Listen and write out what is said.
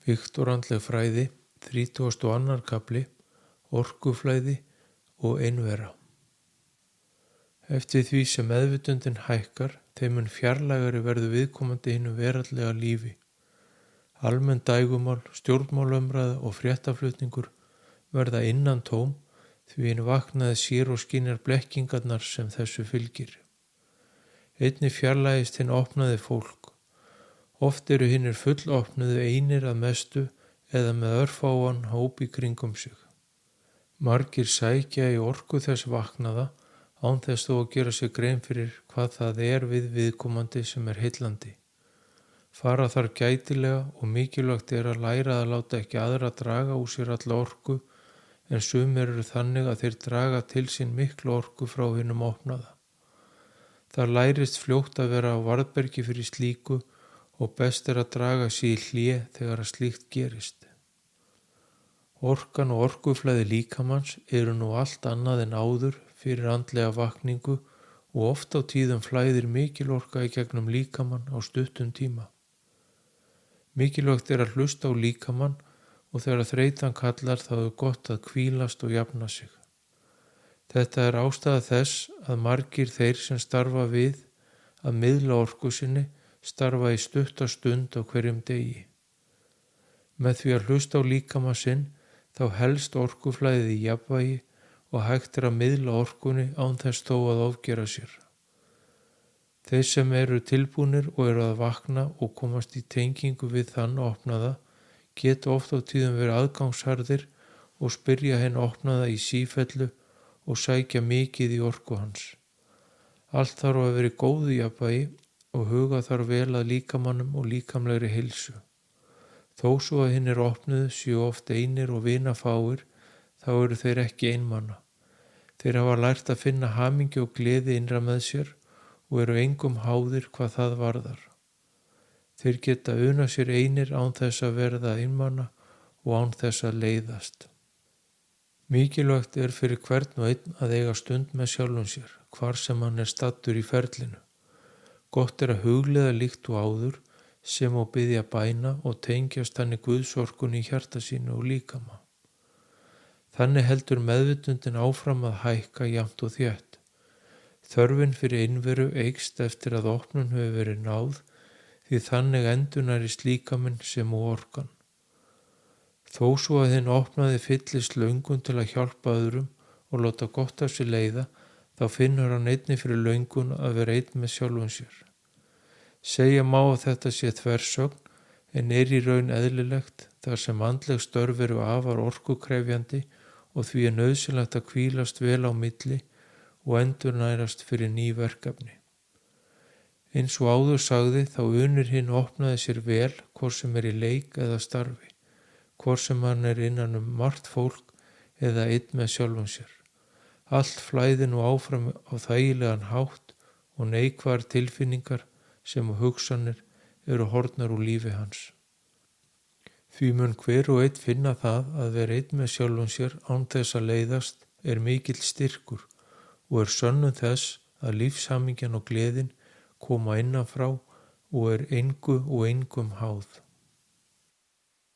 Viktorandleg fræði, 32. kafli, orkuflæði og einvera. Eftir því sem meðvitundin hækkar, þeim mun fjarlægari verður viðkomandi hinu veraldlega lífi. Almenn dægumál, stjórnmálumræða og fréttaflutningur verða innantóm því hinn vaknaði sér og skynjar blekkingarnar sem þessu fylgir. Einnig fjarlægist hinn opnaði fólk. Oft eru hinnir fullopnuðu einir að mestu eða með örfáan hóp í kringum sig. Margir sækja í orku þess vaknaða án þess þó að gera sig grein fyrir hvað það er við viðkomandi sem er heillandi. Fara þar gætilega og mikilvægt er að læra að láta ekki aðra draga úr sér alla orku en sumir eru þannig að þeir draga til sín miklu orku frá hinum opnaða. Það lærist fljótt að vera á varðbergi fyrir slíku og best er að draga sig í hlé þegar að slíkt gerist. Orkan og orkuflæði líkamans eru nú allt annað en áður fyrir andlega vakningu og oft á tíðum flæðir mikil orka í gegnum líkamann á stuttum tíma. Mikilvægt er að hlusta á líkamann og þegar þreytan kallar þá er gott að hvílast og jafna sig. Þetta er ástæða þess að margir þeir sem starfa við að miðla orku sinni starfa í stutta stund á hverjum degi. Með því að hlusta á líkamann sinn þá helst orkuflæðið í jafnvægi og hægt er að miðla orkunni án þess þó að ofgera sér. Þeir sem eru tilbúnir og eru að vakna og komast í tengingu við þann opnaða geta oft á tíðum verið aðgangsharðir og spyrja hinn opnaða í sífellu og sækja mikið í orku hans. Allt þarf að vera í góðu jafnvægi og huga þarf vel að líkamannum og líkamlegri heilsu. Þó svo að hinnir opnuðu séu oft einir og vinafáir, þá eru þeir ekki einmanna. Þeir hafa lært að finna hamingju og gleði innra með sér og eru engum háðir hvað það varðar. Þeir geta unað sér einir án þess að verða einmanna og án þess að leiðast. Mikilvægt er fyrir hvern og einn að eiga stund með sjálfum sér, hvar sem hann er staddur í ferlinu. Gott er að hugleiða líkt og áður sem og biðja bæna og tengjast hann í Guðsorkunni í hjarta sínu og líkama. Þannig heldur meðvitundin áfram að hækka jafnt og þétt. Þörfin fyrir einveru eykst eftir að opnun hefur verið náð því þannig endurnærist líkaminn sem og orkan. Þó svo að hinn opnaði fyllist löngun til að hjálpa öðrum og láta gott af sér leiða, þá finnur hann einnig fyrir löngun að vera einn með sjálfum sér. Segja má að þetta sé þversögn en er í raun eðlilegt þar sem andleg störf eru afar orkukrefjandi og því er nauðsynlegt að hvílast vel á milli og endurnærast fyrir ný verkefni. Eins og áður sagði þá unir hinn opnaði sér vel hvort sem er í leik eða starfi, hvort sem hann er innan margt fólk eða einn með sjálfum sér. Allt flæði nú áfram á þægilegan hátt og neikvæðar tilfinningar sem og hugsanir eru horfnar úr lífi hans. Því mun hver og einn finna það að vera einn með sjálfum sér án þess að leiðast er mikill styrkur og er sönnun þess að lífshamingjan og gleðin koma innanfrá og er engu og engum háð.